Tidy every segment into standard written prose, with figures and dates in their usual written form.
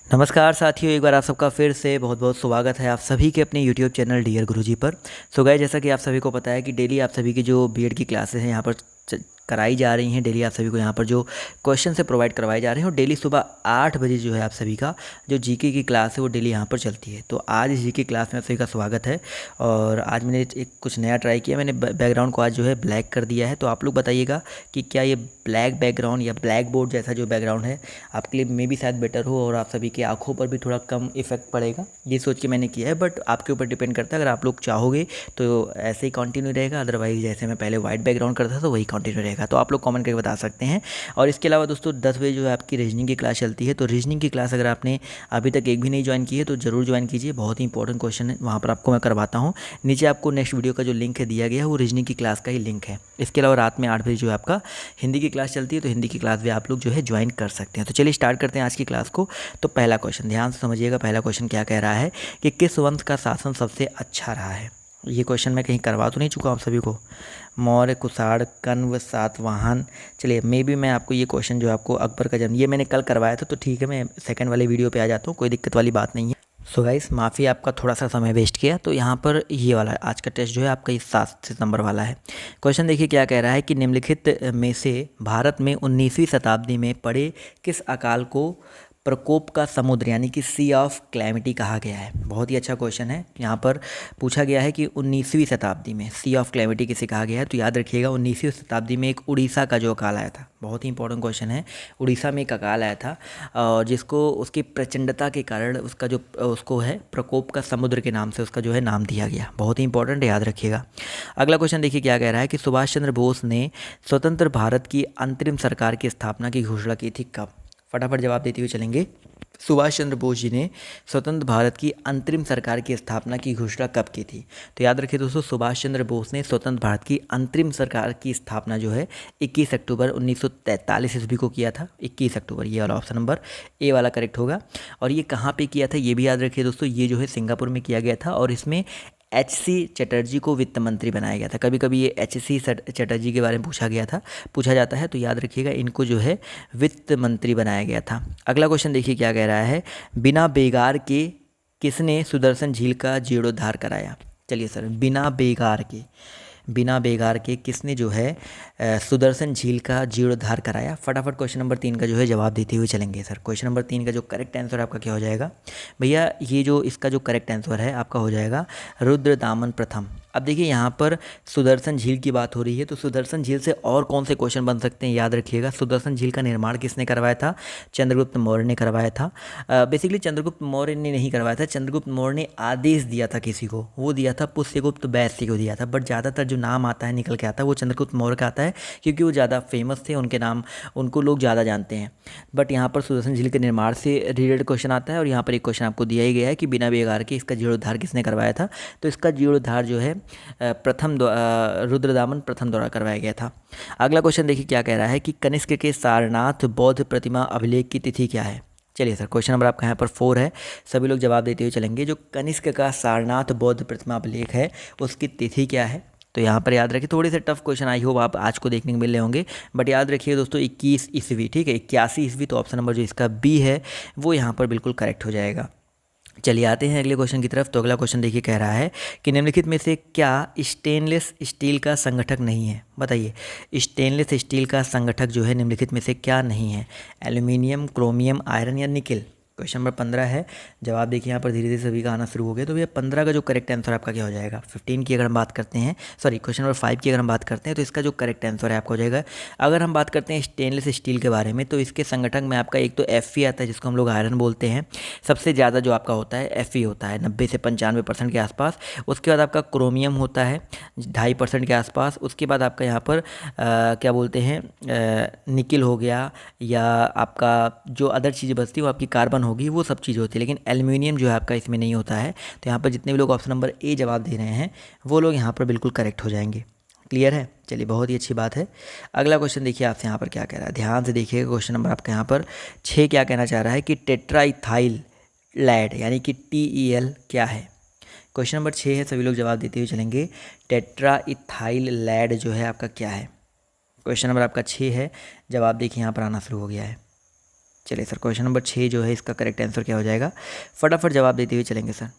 नमस्कार साथियों, एक बार आप सबका फिर से बहुत बहुत स्वागत है आप सभी के अपने YouTube चैनल डियर गुरुजी पर। सो गाइस, जैसा कि आप सभी को पता है कि डेली आप सभी की जो बीएड की क्लासेस हैं यहाँ पर कराई जा रही हैं। डेली आप सभी को यहाँ पर जो क्वेश्चन से प्रोवाइड करवाए जा रहे हैं और डेली सुबह 8 बजे जो है आप सभी का जो जीके की क्लास है वो डेली यहाँ पर चलती है। तो आज इस जीके क्लास में आप सभी का स्वागत है। और आज मैंने एक कुछ नया ट्राई किया, मैंने बैकग्राउंड को आज जो है ब्लैक कर दिया है। तो आप लोग बताइएगा कि क्या ये ब्लैक बैकग्राउंड या ब्लैक बोर्ड जैसा जो बैकग्राउंड है आपके लिए मे भी शायद बेटर हो और आप सभी की आंखों पर भी थोड़ा कम इफेक्ट पड़ेगा, ये सोच के मैंने किया है। बट आपके ऊपर डिपेंड करता है, अगर आप लोग चाहोगे तो ऐसे ही कंटिन्यू रहेगा, अदरवाइज जैसे मैं पहले वाइट बैकग्राउंड करता था तो वही कंटिन्यू रहेगा। तो आप लोग कमेंट करके बता सकते हैं। और इसके अलावा दोस्तों 10 बजे जो है आपकी रीजनिंग की क्लास चलती है। तो रीजनिंग की क्लास अगर आपने अभी तक एक भी नहीं ज्वाइन की है तो ज़रूर ज्वाइन कीजिए, बहुत ही इंपॉर्टेंट क्वेश्चन है, वहाँ पर आपको मैं करवाता हूँ। नीचे आपको नेक्स्ट वीडियो का जो लिंक है दिया गया है वो रीजनिंग की क्लास का ही लिंक है। इसके अलावा रात में 8 बजे जो है आपका हिंदी की क्लास चलती है, तो हिंदी की क्लास भी आप लोग जो है ज्वाइन कर सकते हैं। तो चलिए स्टार्ट करते हैं आज की क्लास को। तो पहला क्वेश्चन ध्यान से समझिएगा, पहला क्वेश्चन क्या कह रहा है कि किस वंश का शासन सबसे अच्छा रहा है। ये क्वेश्चन मैं कहीं करवा तो नहीं चुका आप सभी को? मौर्य, कुषाण, कण्व, सातवाहन। चलिए मे बी मैं आपको ये क्वेश्चन जो आपको अकबर का जन्म, ये मैंने कल करवाया था, तो ठीक है मैं सेकंड वाले वीडियो पे आ जाता हूँ, कोई दिक्कत वाली बात नहीं है। सो गाइस, माफ़ी आपका थोड़ा सा समय वेस्ट किया। तो यहाँ पर ये वाला आज का टेस्ट जो है आपका इस 7 सितंबर वाला है। क्वेश्चन देखिए क्या कह रहा है कि निम्नलिखित में से भारत में 19वीं शताब्दी में पड़े किस अकाल को प्रकोप का समुद्र यानी कि सी ऑफ क्लैमिटी कहा गया है। बहुत ही अच्छा क्वेश्चन है। यहाँ पर पूछा गया है कि 19वीं शताब्दी में सी ऑफ क्लैमिटी किसे कहा गया है। तो याद रखिएगा 19वीं शताब्दी में एक उड़ीसा का जो अकाल आया था, बहुत ही इंपॉर्टेंट क्वेश्चन है। उड़ीसा में एक अकाल आया था और जिसको उसकी प्रचंडता के कारण उसका जो उसको है प्रकोप का समुद्र के नाम से उसका जो है नाम दिया गया। बहुत ही इंपॉर्टेंट, याद रखिएगा। अगला क्वेश्चन देखिए क्या कह रहा है कि सुभाष चंद्र बोस ने स्वतंत्र भारत की अंतरिम सरकार की स्थापना की घोषणा की थी कब। फटाफट जवाब देते हुए चलेंगे। सुभाष चंद्र बोस जी ने स्वतंत्र भारत की अंतरिम सरकार की स्थापना की घोषणा कब की थी। तो याद रखिए दोस्तों, सुभाष चंद्र बोस ने स्वतंत्र भारत की अंतरिम सरकार की स्थापना जो है 21 अक्टूबर 1943 ईस्वी को किया था। 21 अक्टूबर, ये वाला ऑप्शन नंबर ए वाला करेक्ट होगा। और ये कहाँ पे किया था ये भी याद रखिए दोस्तों, ये जो है सिंगापुर में किया गया था और इसमें एच.सी. चटर्जी को वित्त मंत्री बनाया गया था। कभी कभी ये एच.सी. चटर्जी के बारे में पूछा जाता है, तो याद रखिएगा इनको जो है वित्त मंत्री बनाया गया था। अगला क्वेश्चन देखिए क्या कह रहा है, बिना बेगार के किसने सुदर्शन झील का जीर्णोद्धार कराया। चलिए सर, बिना बेगार के किसने जो है सुदर्शन झील का जीर्णोद्धार कराया। फटाफट क्वेश्चन नंबर 3 का जो है जवाब देते हुए चलेंगे। सर क्वेश्चन नंबर 3 का जो करेक्ट आंसर आपका क्या हो जाएगा भैया, ये जो इसका जो करेक्ट आंसर है आपका हो जाएगा रुद्रदामन प्रथम। अब देखिए यहाँ पर सुदर्शन झील की बात हो रही है, तो सुदर्शन झील से और कौन से क्वेश्चन बन सकते हैं, याद रखिएगा। सुदर्शन झील का निर्माण किसने करवाया था? चंद्रगुप्त मौर्य ने करवाया था। बेसिकली चंद्रगुप्त मौर्य ने नहीं करवाया था, चंद्रगुप्त मौर्य ने आदेश दिया था किसी को, वो दिया था पुष्यगुप्त वैश्य को दिया था। बट ज़्यादातर जो नाम आता है निकल के आता है वो चंद्रगुप्त मौर्य का आता है, क्योंकि वो ज़्यादा फेमस थे, उनके नाम उनको लोग ज़्यादा जानते हैं। बट यहाँ पर सुदर्शन झील के निर्माण से रिलेटेड क्वेश्चन आता है और यहाँ पर एक क्वेश्चन आपको दिया ही गया है कि बिना बेगार के इसका जीर्णोद्धार किसने करवाया था। तो इसका जीर्णोद्धार जो है रुद्रदामन प्रथम द्वारा करवाया गया था। अगला क्वेश्चन देखिए क्या कह रहा है कि कनिष्क के सारनाथ बौद्ध प्रतिमा अभिलेख की तिथि क्या है। चलिए सर, क्वेश्चन नंबर आपका यहाँ पर 4 है, सभी लोग जवाब देते हुए चलेंगे। जो कनिष्क का सारनाथ बौद्ध प्रतिमा अभिलेख है उसकी तिथि क्या है। तो यहाँ पर याद रखिए, थोड़े से टफ क्वेश्चन आई होप आप आज को देखने को मिल रहे होंगे, बट याद रखिए दोस्तों 21 ईस्वी, ठीक है 81 ईस्वी। तो ऑप्शन नंबर जो इसका बी है वो यहाँ पर बिल्कुल करेक्ट हो जाएगा। चलिए आते हैं अगले क्वेश्चन की तरफ। तो अगला क्वेश्चन देखिए कह रहा है कि निम्नलिखित में से क्या स्टेनलेस स्टील का संगठक नहीं है। बताइए, स्टेनलेस स्टील का संगठक जो है निम्नलिखित में से क्या नहीं है। एल्यूमिनियम, क्रोमियम, आयरन या निकिल। क्वेश्चन नंबर 15 है। जवाब देखिए यहाँ पर धीरे धीरे सभी का आना शुरू हो गया। तो भैया 15 का जो करेक्ट आंसर आपका क्या हो जाएगा। 15 की अगर हम बात करते हैं, सॉरी क्वेश्चन नंबर 5 की अगर हम बात करते हैं तो इसका जो करेक्ट आंसर है आपका हो जाएगा। अगर हम बात करते हैं स्टेनलेस स्टील के बारे में, तो इसके संगठन में आपका एक तो Fe आता है जिसको हम लोग आयरन बोलते हैं, सबसे ज़्यादा जो आपका होता है Fe होता है 90 से 95% के आसपास। उसके बाद आपका क्रोमियम होता है 2.5% के आसपास। उसके बाद आपका यहाँ पर क्या बोलते हैं निकिल हो गया, या आपका जो अदर चीज़ें बचती है वो आपकी कार्बन होगी, वो सब चीज़ होती है। लेकिन एल्यूमिनियम जो है आपका इसमें नहीं होता है। तो यहाँ पर जितने भी लोग ऑप्शन नंबर ए जवाब दे रहे हैं वो लोग यहाँ पर बिल्कुल करेक्ट हो जाएंगे। क्लियर है, चलिए बहुत ही अच्छी बात है। अगला क्वेश्चन देखिए आपसे यहाँ पर क्या कह रहा है, ध्यान से देखिएगा। क्वेश्चन नंबर आपका यहाँ पर 6 क्या कहना चाह रहा है कि टेट्राइथाइल लैड यानी कि TEL क्या है। क्वेश्चन नंबर 6 है, सभी लोग जवाब देते हुए चलेंगे। टेट्राइथाइल लैड जो है आपका क्या है। क्वेश्चन नंबर आपका 6 है, जवाब देखिए यहाँ पर आना शुरू हो गया है। चलिए सर, क्वेश्चन नंबर 6 जो है इसका करेक्ट आंसर क्या हो जाएगा, फटाफट जवाब देते हुए चलेंगे सर।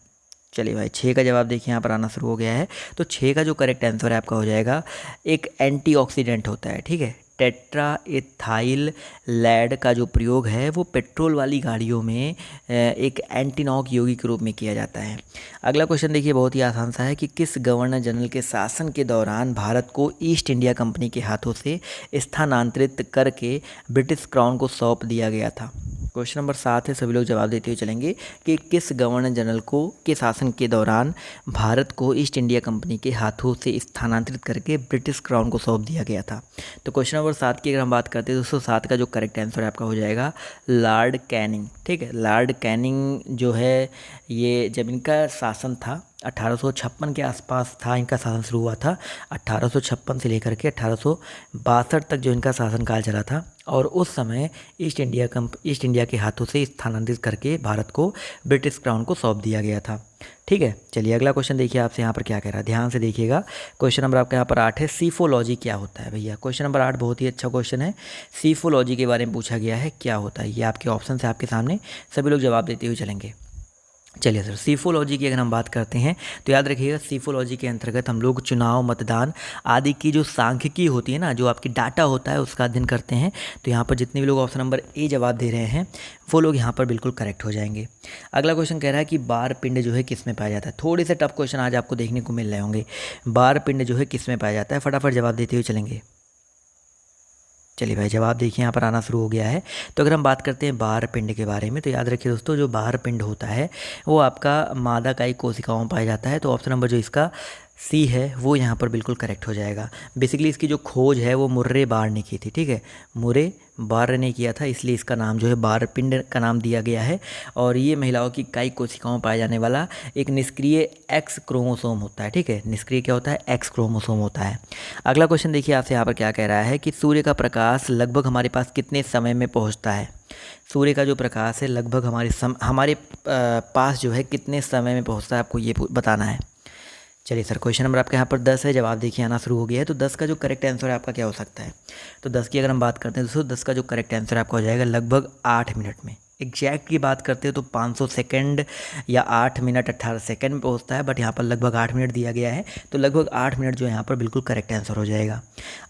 चलिए भाई, 6 का जवाब देखिए यहाँ पर आना शुरू हो गया है। तो 6 का जो करेक्ट आंसर है आपका हो जाएगा, एक एंटीऑक्सीडेंट होता है, ठीक है। टेट्रा एथाइल लैड का जो प्रयोग है वो पेट्रोल वाली गाड़ियों में एक एंटीनॉक यौगिक के रूप में किया जाता है। अगला क्वेश्चन देखिए, बहुत ही आसान सा है कि किस गवर्नर जनरल के शासन के दौरान भारत को ईस्ट इंडिया कंपनी के हाथों से स्थानांतरित करके ब्रिटिश क्राउन को सौंप दिया गया था। क्वेश्चन नंबर 7 है, सभी लोग जवाब देते हुए चलेंगे कि किस गवर्नर जनरल को के शासन के दौरान भारत को ईस्ट इंडिया कंपनी के हाथों से स्थानांतरित करके ब्रिटिश क्राउन को सौंप दिया गया था। तो क्वेश्चन नंबर 7 की अगर हम बात करते हैं दोस्तों, 7 का जो करेक्ट आंसर आपका हो जाएगा लॉर्ड कैनिंग, ठीक है। लॉर्ड कैनिंग जो है, ये जब इनका शासन था 1856 के आसपास था, इनका शासन शुरू हुआ था 1856 से लेकर के 1862 तक जो इनका शासनकाल चला था। और उस समय ईस्ट इंडिया के हाथों से स्थानांतरित करके भारत को ब्रिटिश क्राउन को सौंप दिया गया था, ठीक है। चलिए अगला क्वेश्चन देखिए आपसे यहाँ पर क्या कह रहा है, ध्यान से देखिएगा। क्वेश्चन नंबर आपका यहाँ पर 8 है, सीफोलॉजी क्या होता है भैया। क्वेश्चन नंबर 8 बहुत ही अच्छा क्वेश्चन है, सीफोलॉजी के बारे में पूछा गया है, क्या होता है। ये आपके ऑप्शन है आपके सामने, सभी लोग जवाब देते हुए चलेंगे। चलिए सर, सीफोलॉजी की अगर हम बात करते हैं तो याद रखिएगा, सीफोलॉजी के अंतर्गत हम लोग चुनाव, मतदान आदि की जो सांख्यिकी होती है ना, जो आपकी डाटा होता है उसका अध्ययन करते हैं। तो यहाँ पर जितने भी लोग ऑप्शन नंबर ए जवाब दे रहे हैं वो लोग यहाँ पर बिल्कुल करेक्ट हो जाएंगे। अगला क्वेश्चन कह रहा है कि बार पिंड जो है किस में पाया जाता है। थोड़े से टफ क्वेश्चन आज आपको देखने को मिल रहे होंगे। बार पिंड जो है किस में पाया जाता है, फटाफट जवाब देते हुए चलेंगे। चलिए भाई, जवाब देखिए यहाँ पर आना शुरू हो गया है। तो अगर हम बात करते हैं बार पिंड के बारे में, तो याद रखिए दोस्तों, जो बार पिंड होता है वो आपका मादाकाई कोशिकाओं में पाया जाता है। तो ऑप्शन नंबर जो इसका सी है वो यहाँ पर बिल्कुल करेक्ट हो जाएगा। बेसिकली इसकी जो खोज है वो मुर्रे बार ने की थी, ठीक है। मुर्रे बार ने किया था, इसलिए इसका नाम जो है बार पिंड का नाम दिया गया है। और ये महिलाओं की कई कोशिकाओं में पाया जाने वाला एक निष्क्रिय एक्स क्रोमोसोम होता है, ठीक है। निष्क्रिय क्या होता है, एक्स क्रोमोसोम होता है। अगला क्वेश्चन देखिए आपसे यहाँ पर क्या कह रहा है कि सूर्य का प्रकाश लगभग हमारे पास कितने समय में पहुँचता है। सूर्य का जो प्रकाश है लगभग हमारे पास जो है कितने समय में पहुँचता है, आपको ये बताना है। चलिए सर, क्वेश्चन नंबर आपके यहाँ पर 10 है, जवाब देखिए आना शुरू हो गया है। तो 10 का जो करेक्ट आंसर है आपका क्या हो सकता है। तो 10 की अगर हम बात करते हैं दोस्तों, 10 का जो करेक्ट आंसर आपका हो जाएगा लगभग 8 मिनट में। एग्जैक्ट की बात करते हैं तो 500 सेकंड या 8 मिनट 18 सेकंड में पहुँचता है, बट यहाँ पर लगभग 8 मिनट दिया गया है। तो लगभग 8 मिनट जो है यहाँ पर बिल्कुल करेक्ट आंसर हो जाएगा।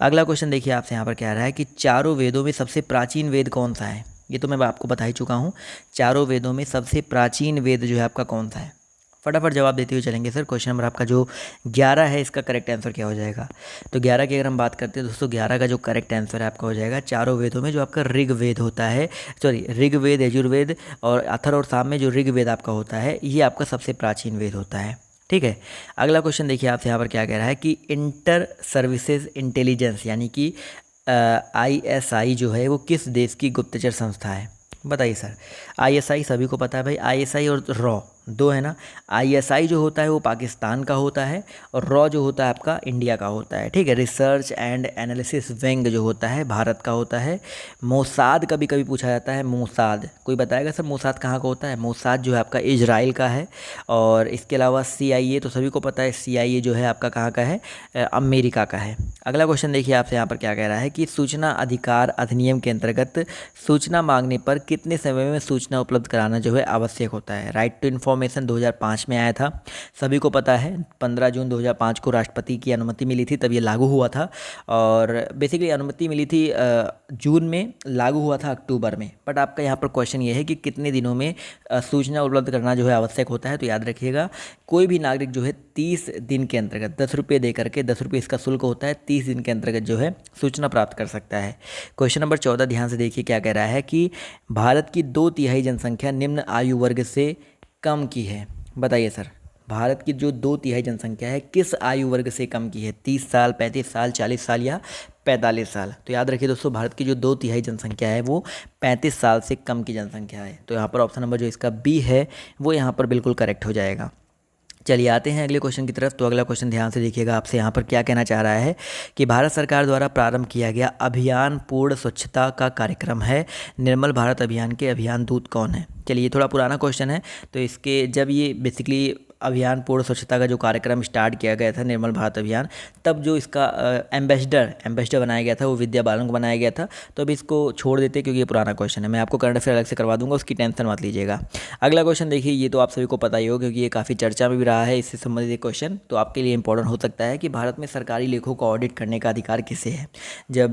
अगला क्वेश्चन देखिए आपसे यहाँ पर क्या रहा है कि चारों वेदों में सबसे प्राचीन वेद कौन सा है। ये तो मैं आपको बता ही चुका हूँ, चारों वेदों में सबसे प्राचीन वेद जो है आपका कौन सा है। फटाफट जवाब देते हुए चलेंगे सर। क्वेश्चन नंबर आपका जो 11 है, इसका करेक्ट आंसर क्या हो जाएगा। तो 11 की अगर हम बात करते हैं दोस्तों, 11 का जो करेक्ट आंसर है आपका हो जाएगा चारों वेदों में जो आपका ऋग्वेद होता है, सॉरी ऋग्वेद, यजुर्वेद और अथर्व और साम में जो ऋग्वेद आपका होता है, ये आपका सबसे प्राचीन वेद होता है, ठीक है। अगला क्वेश्चन देखिए आपसे यहाँ पर क्या कह रहा है कि इंटर सर्विसेज इंटेलिजेंस यानी कि ISI जो है वो किस देश की गुप्तचर संस्था है। बताइए सर। ISI सभी को पता है भाई, ISI और रॉ दो है ना। ISI जो होता है वो पाकिस्तान का होता है और रॉ जो होता है आपका इंडिया का होता है, ठीक है। रिसर्च एंड एनालिसिस विंग जो होता है भारत का होता है। मोसाद कभी कभी पूछा जाता है, मोसाद कोई बताएगा सर मोसाद कहाँ का होता है। मोसाद जो है आपका इजराइल का है। और इसके अलावा CIA तो सभी को पता है, CIA जो है आपका कहाँ का है, अमेरिका का है। अगला क्वेश्चन देखिए आपसे यहाँ पर क्या कह रहा है कि सूचना अधिकार अधिनियम के अंतर्गत सूचना मांगने पर कितने समय में सूचना उपलब्ध कराना जो है आवश्यक होता है। राइट टू इन्फॉर्मेशन 2005 में आया था, सभी को पता है। 15 जून 2005 को राष्ट्रपति की अनुमति मिली थी, तब ये लागू हुआ था। और बेसिकली अनुमति मिली थी जून में, लागू हुआ था अक्टूबर में। बट आपका यहाँ पर क्वेश्चन ये है कि कितने दिनों में सूचना उपलब्ध करना जो है आवश्यक होता है। तो याद रखिएगा, कोई भी नागरिक जो है 30 दिन के अंतर्गत 10 रुपये दे करके, 10 रुपये इसका शुल्क होता है, 30 दिन के अंतर्गत जो है सूचना प्राप्त कर सकता है। क्वेश्चन नंबर 14 ध्यान से देखिए क्या कह रहा है कि भारत की 2/3 जनसंख्या निम्न आयु वर्ग से कम की है। बताइए सर, भारत की जो 2/3 जनसंख्या है किस आयु वर्ग से कम की है। 30 साल, 35 साल, 40 साल या 45 साल। तो याद रखिए दोस्तों, भारत की जो 2/3 जनसंख्या है वो 35 साल से कम की जनसंख्या है। तो यहाँ पर ऑप्शन नंबर जो इसका बी है वो यहाँ पर बिल्कुल करेक्ट हो जाएगा। चलिए आते हैं अगले क्वेश्चन की तरफ। तो अगला क्वेश्चन ध्यान से देखिएगा, आपसे यहाँ पर क्या कहना चाह रहा है कि भारत सरकार द्वारा प्रारंभ किया गया अभियान पूर्ण स्वच्छता का कार्यक्रम है, निर्मल भारत अभियान के अभियान दूत कौन है। चलिए, ये थोड़ा पुराना क्वेश्चन है। तो इसके जब ये बेसिकली अभियान पूर्ण स्वच्छता का जो कार्यक्रम स्टार्ट किया गया था, निर्मल भारत अभियान, तब जो इसका एम्बेसडर बनाया गया था वो विद्या बालन को बनाया गया था। तो अभी इसको छोड़ देते क्योंकि ये पुराना क्वेश्चन है, मैं आपको करंट अफेयर अलग से करवा दूंगा, उसकी टेंशन मत लीजिएगा। अगला क्वेश्चन देखिए, ये तो आप सभी को पता ही हो क्योंकि ये काफ़ी चर्चा में भी रहा है, इससे संबंधित क्वेश्चन तो आपके लिए इंपॉर्टेंट हो सकता है कि भारत में सरकारी लेखों को ऑडिट करने का अधिकार किसे है। जब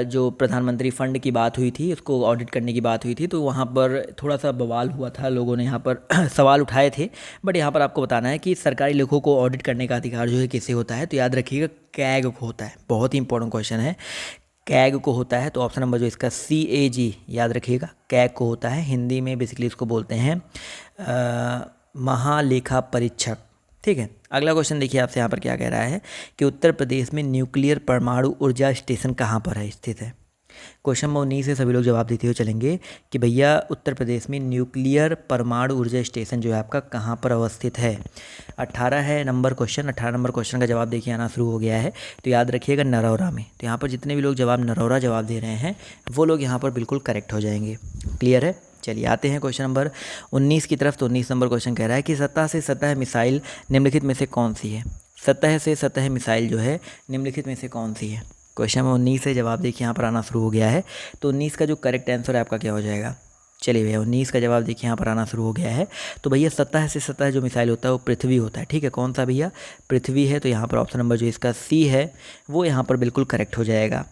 जो प्रधानमंत्री फंड की बात हुई थी, उसको ऑडिट करने की बात हुई थी, तो वहाँ पर थोड़ा सा बवाल हुआ था, लोगों ने यहाँ पर सवाल उठाए थे। बट यहाँ पर आपको बताना है कि सरकारी लेखों को ऑडिट करने का अधिकार जो है किसे होता है, तो याद रखिएगा कैग को होता है। बहुत ही इंपॉर्टेंट क्वेश्चन है, कैग को होता है। तो ऑप्शन नंबर जो इसका CAG, याद रखिएगा कैग को होता है। हिंदी में बेसिकली इसको बोलते हैं महालेखा परीक्षक। ठीक है, अगला क्वेश्चन देखिए आपसे यहाँ पर क्या कह रहा है कि उत्तर प्रदेश में न्यूक्लियर परमाणु ऊर्जा स्टेशन कहाँ पर है स्थित है। क्वेश्चन नंबर 19 से सभी लोग जवाब देते हुए चलेंगे कि भैया उत्तर प्रदेश में न्यूक्लियर परमाणु ऊर्जा स्टेशन जो है आपका कहाँ पर अवस्थित है। 18 नंबर क्वेश्चन का जवाब देखिए आना शुरू हो गया है। तो याद रखिएगा नरौरा में। तो यहाँ पर जितने भी लोग नरौरा जवाब दे रहे हैं वो लोग यहाँ पर बिल्कुल करेक्ट हो जाएंगे। क्लियर है, चलिए आते हैं क्वेश्चन नंबर 19 की तरफ। तो 19 नंबर क्वेश्चन कह रहा है कि सतह से सतह मिसाइल निम्नलिखित में से कौन सी है। सतह से सतह मिसाइल जो है निम्नलिखित में से कौन सी है। क्वेश्चन नंबर 19 से जवाब देखिए यहाँ पर आना शुरू हो गया है। तो 19 का जो करेक्ट आंसर है आपका क्या हो जाएगा। चलिए भैया 19 का जवाब देखिए यहाँ पर आना शुरू हो गया है। तो भैया सतह से सतह जो मिसाइल होता है वो पृथ्वी होता है। ठीक है, कौन सा भैया, पृथ्वी है। तो यहाँ पर ऑप्शन नंबर जो इसका C है वो यहाँ पर बिल्कुल करेक्ट हो जाएगा।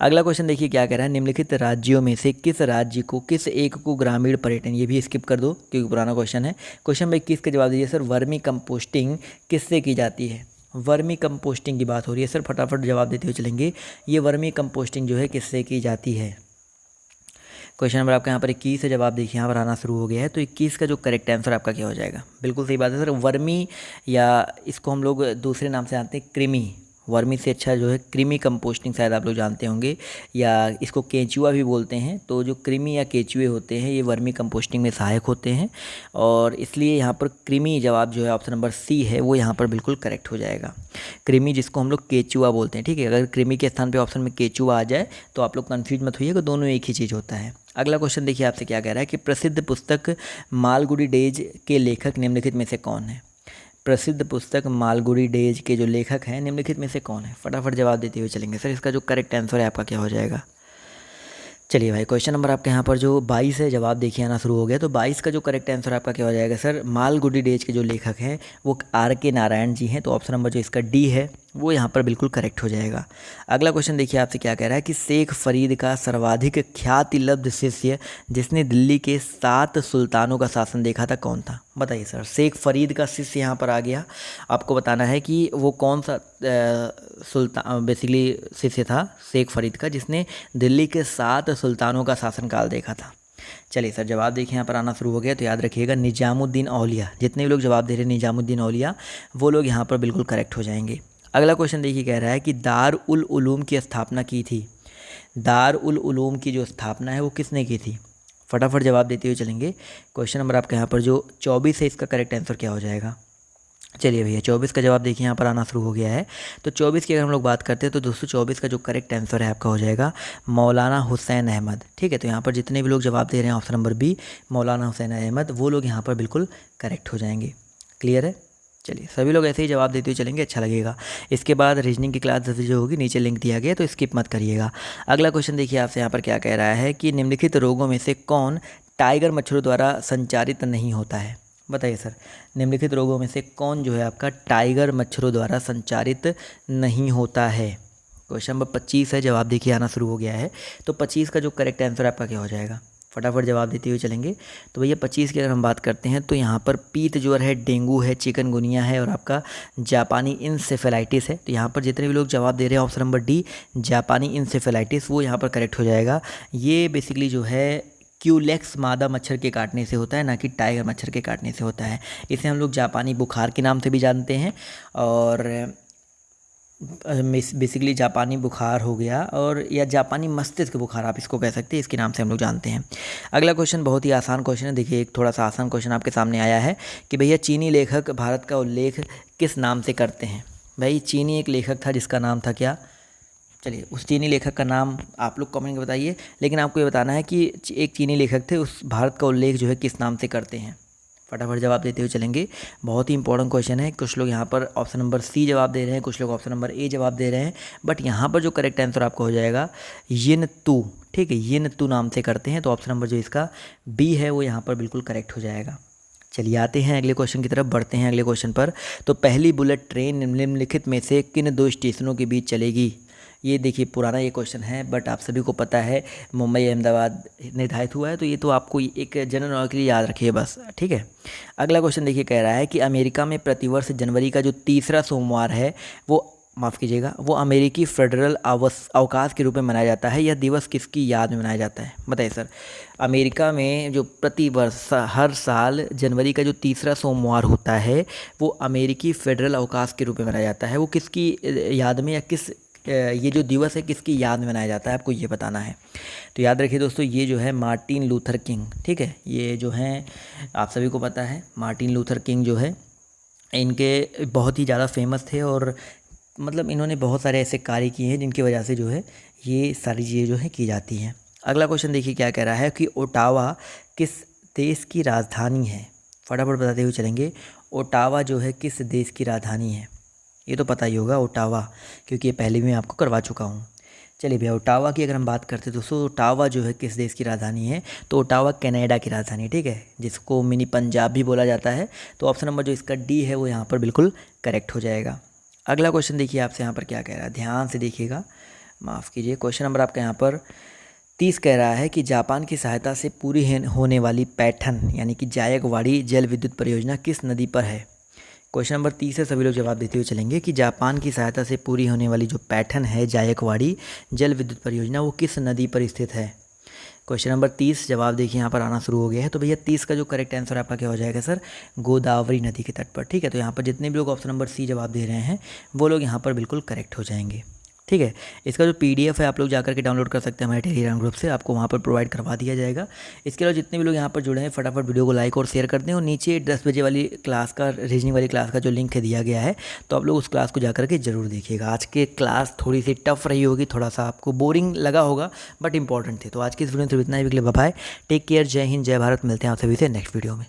अगला क्वेश्चन देखिए क्या कह रहा है, निम्नलिखित राज्यों में से किस राज्य को, किस एक को ग्रामीण पर्यटन, ये भी स्किप कर दो क्योंकि पुराना क्वेश्चन है। क्वेश्चन नंबर 21 का जवाब दीजिए सर, वर्मी कंपोस्टिंग किससे की जाती है। वर्मी कंपोस्टिंग की बात हो रही है सर, फटाफट जवाब देते हुए चलेंगे। ये वर्मी कंपोस्टिंग जो है किससे की जाती है। क्वेश्चन नंबर आपका यहाँ पर 21 से जवाब देखिए यहाँ पर आना शुरू हो गया है। तो 21 का जो करेक्ट आंसर आपका क्या हो जाएगा। बिल्कुल सही बात है सर, वर्मी, या इसको हम लोग दूसरे नाम से जानते हैं कृमि। वर्मी से अच्छा जो है कृमि कंपोस्टिंग शायद आप लोग जानते होंगे, या इसको केंचुआ भी बोलते हैं। तो जो कृमि या केंचुए होते हैं ये वर्मी कंपोस्टिंग में सहायक होते हैं, और इसलिए यहाँ पर कृमि जवाब जो है ऑप्शन नंबर C है वो यहाँ पर बिल्कुल करेक्ट हो जाएगा। कृमि जिसको हम लोग केंचुआ बोलते हैं। ठीक है, अगर कृमि के स्थान पे ऑप्शन में केंचुआ आ जाए तो आप लोग कन्फ्यूज मत होइएगा, दोनों एक ही चीज़ होता है। अगला क्वेश्चन देखिए आपसे क्या कह रहा है कि प्रसिद्ध पुस्तक मालगुडी डेज के लेखक निम्नलिखित में से कौन है। प्रसिद्ध पुस्तक मालगुडी डेज के जो लेखक हैं निम्नलिखित में से कौन है। फटाफट जवाब देते हुए चलेंगे सर, इसका जो करेक्ट आंसर है आपका क्या हो जाएगा। चलिए भाई क्वेश्चन नंबर आपके यहाँ पर जो 22 है जवाब देखिए आना शुरू हो गया। तो 22 का जो करेक्ट आंसर आपका क्या हो जाएगा सर, मालगुडी डेज के जो लेखक हैं वो R.K. नारायण जी हैं। तो ऑप्शन नंबर जो इसका D है वो यहाँ पर बिल्कुल करेक्ट हो जाएगा। अगला क्वेश्चन देखिए आपसे क्या कह रहा है कि शेख फरीद का सर्वाधिक ख्यातिलब्ध शिष्य जिसने दिल्ली के 7 सुल्तानों का शासन देखा था कौन था। बताइए सर, शेख फरीद का शिष्य यहाँ पर आ गया। आपको बताना है कि वो कौन सा सुल्तान बेसिकली शिष्य था शेख फरीद का जिसने दिल्ली के 7 सुल्तानों का शासनकाल देखा था। चलिए सर जवाब देखिए यहाँ पर आना शुरू हो गया। तो याद रखिएगा निजामुद्दीन औलिया। जितने भी लोग जवाब दे रहे हैं निजामुद्दीन औलिया वो लोग यहाँ पर बिल्कुल करेक्ट हो जाएंगे। अगला क्वेश्चन देखिए कह रहा है कि दार उल उलूम की स्थापना की थी। दार उल उलूम की जो स्थापना है वो किसने की थी। फटाफट जवाब देते हुए चलेंगे। क्वेश्चन नंबर आपके यहाँ पर जो 24 है इसका करेक्ट आंसर क्या हो जाएगा। चलिए भैया 24 का जवाब देखिए यहाँ पर आना शुरू हो गया है। तो 24 की अगर हम लोग बात करते हैं तो दोस्तों 24 का जो करेक्ट आंसर है आपका हो जाएगा मौलाना हुसैन अहमद। ठीक है, तो यहाँ पर जितने भी लोग जवाब दे रहे हैं ऑप्शन नंबर B मौलाना हुसैन अहमद वो लोग यहाँ पर बिल्कुल करेक्ट हो जाएंगे। क्लियर है, चलिए सभी लोग ऐसे ही जवाब देते हुए चलेंगे, अच्छा लगेगा। इसके बाद रीजनिंग की क्लास जो होगी नीचे लिंक दिया गया तो स्किप मत करिएगा। अगला क्वेश्चन देखिए आपसे यहाँ पर क्या कह रहा है कि निम्नलिखित रोगों में से कौन टाइगर मच्छरों द्वारा संचारित नहीं होता है। बताइए सर, निम्नलिखित रोगों में से कौन जो है आपका टाइगर मच्छरों द्वारा संचारित नहीं होता है। क्वेश्चन नंबर 25 है, जवाब देखिए आना शुरू हो गया है। तो 25 का जो करेक्ट आंसर आपका क्या हो जाएगा। फटाफट जवाब देते हुए चलेंगे। तो भैया 25 की अगर हम बात करते हैं तो यहाँ पर पीत ज्वर है, डेंगू है, चिकनगुनिया है और आपका जापानी इंसेफेलाइटिस है। तो यहाँ पर जितने भी लोग जवाब दे रहे हैं ऑप्शन नंबर D जापानी इंसेफेलाइटिस वो यहाँ पर करेक्ट हो जाएगा। ये बेसिकली जो है क्यूलेक्स मादा मच्छर के काटने से होता है, ना कि टाइगर मच्छर के काटने से होता है। इसे हम लोग जापानी बुखार के नाम से भी जानते हैं, और बेसिकली जापानी बुखार हो गया और या जापानी मस्तिष्क बुखार आप इसको कह सकते हैं, इसके नाम से हम लोग जानते हैं। अगला क्वेश्चन बहुत ही आसान क्वेश्चन है। देखिए एक थोड़ा सा आसान क्वेश्चन आपके सामने आया है कि भैया चीनी लेखक भारत का उल्लेख किस नाम से करते हैं। भाई चीनी एक लेखक था जिसका नाम था क्या। चलिए उस चीनी लेखक का नाम आप लोग कमेंट में बताइए, लेकिन आपको ये बताना है कि एक चीनी लेखक थे, उस भारत का उल्लेख जो है किस नाम से करते हैं। फटाफट जवाब देते हुए चलेंगे। बहुत ही इंपॉर्टेंट क्वेश्चन है। कुछ लोग यहाँ पर ऑप्शन नंबर सी जवाब दे रहे हैं, कुछ लोग ऑप्शन नंबर ए जवाब दे रहे हैं, बट यहाँ पर जो करेक्ट आंसर आपका हो जाएगा यिन तू। ठीक है, यिन तू नाम से करते हैं, तो ऑप्शन नंबर जो इसका बी है वो यहाँ पर बिल्कुल करेक्ट हो जाएगा। चलिए आते हैं अगले क्वेश्चन की तरफ, बढ़ते हैं अगले क्वेश्चन पर। तो पहली बुलेट ट्रेन निम्नलिखित में से किन दो स्टेशनों के बीच चलेगी? ये देखिए पुराना ये क्वेश्चन है, बट आप सभी को पता है मुंबई अहमदाबाद निर्धारित हुआ है, तो ये तो आपको एक जनरल नॉलेज के लिए याद रखिए बस। ठीक है, अगला क्वेश्चन देखिए, कह रहा है कि अमेरिका में प्रतिवर्ष जनवरी का जो तीसरा सोमवार है वो, माफ़ कीजिएगा, वो अमेरिकी फेडरल अवकाश के रूप में मनाया जाता है। यह दिवस किसकी याद में मनाया जाता है? बताइए सर। अमेरिका में जो प्रतिवर्ष हर साल जनवरी का जो तीसरा सोमवार होता है वो अमेरिकी फेडरल अवकाश के रूप में मनाया जाता है। वो किसकी याद में, या किस ये जो दिवस है किसकी याद में मनाया जाता है, आपको ये बताना है। तो याद रखिए दोस्तों, ये जो है मार्टिन लूथर किंग। ठीक है, ये जो हैं आप सभी को पता है मार्टिन लूथर किंग जो है, इनके बहुत ही ज़्यादा फेमस थे, और मतलब इन्होंने बहुत सारे ऐसे कार्य किए हैं जिनकी वजह से जो है ये सारी चीज़ें जो है की जाती हैं। अगला क्वेश्चन देखिए क्या कह रहा है कि ओटावा किस देश की राजधानी है? फटाफट बताते हुए चलेंगे। ओटावा जो है किस देश की राजधानी है? ये तो पता ही होगा ओटावा, क्योंकि ये पहले भी मैं आपको करवा चुका हूँ। चलिए भैया, ओटावा की अगर हम बात करते हैं दोस्तों, ओटावा जो है किस देश की राजधानी है? तो ओटावा कनाडा की राजधानी है। ठीक है, जिसको मिनी पंजाब भी बोला जाता है। तो ऑप्शन नंबर जो इसका डी है वो यहाँ पर बिल्कुल करेक्ट हो जाएगा। अगला क्वेश्चन देखिए आपसे यहाँ पर क्या कह रहा है, ध्यान से देखिएगा, माफ़ कीजिए। क्वेश्चन नंबर आपका यहाँ पर 30 कह रहा है कि जापान की सहायता से पूरी होने वाली पैठन यानी कि जायकवाड़ी जल विद्युत परियोजना किस नदी पर है? क्वेश्चन नंबर 30 से सभी लोग जवाब देते हुए चलेंगे कि जापान की सहायता से पूरी होने वाली जो पैठन है जायकवाड़ी जल विद्युत परियोजना वो किस नदी पर स्थित है? क्वेश्चन नंबर 30 जवाब देखिए यहाँ पर आना शुरू हो गया है। तो भैया 30 का जो करेक्ट आंसर आपका क्या हो जाएगा सर? गोदावरी नदी के तट पर। ठीक है, तो यहाँ पर जितने भी लोग ऑप्शन नंबर सी जवाब दे रहे हैं वो लोग यहाँ पर बिल्कुल करेक्ट हो जाएंगे। ठीक है, इसका जो PDF है आप लोग जाकर के डाउनलोड कर सकते हैं हमारे टेलीग्राम ग्रुप से, आपको वहाँ पर प्रोवाइड करवा दिया जाएगा। इसके अलावा जितने भी लोग यहाँ पर जुड़े हैं फटाफट वीडियो को लाइक और शेयर कर दें, और नीचे 10 बजे वाली क्लास का, रीजनिंग वाली क्लास का जो लिंक है दिया गया है, तो आप लोग उस क्लास को जाकर के ज़रूर देखिएगा। आज के क्लास थोड़ी सी टफ रही होगी, थोड़ा सा आपको बोरिंग लगा होगा, बट इंपॉर्टेंट थे। तो आज की इस वीडियो में इतना ही। बाय, टेक केयर, जय हिंद, जय भारत। मिलते हैं आप सभी से नेक्स्ट वीडियो में।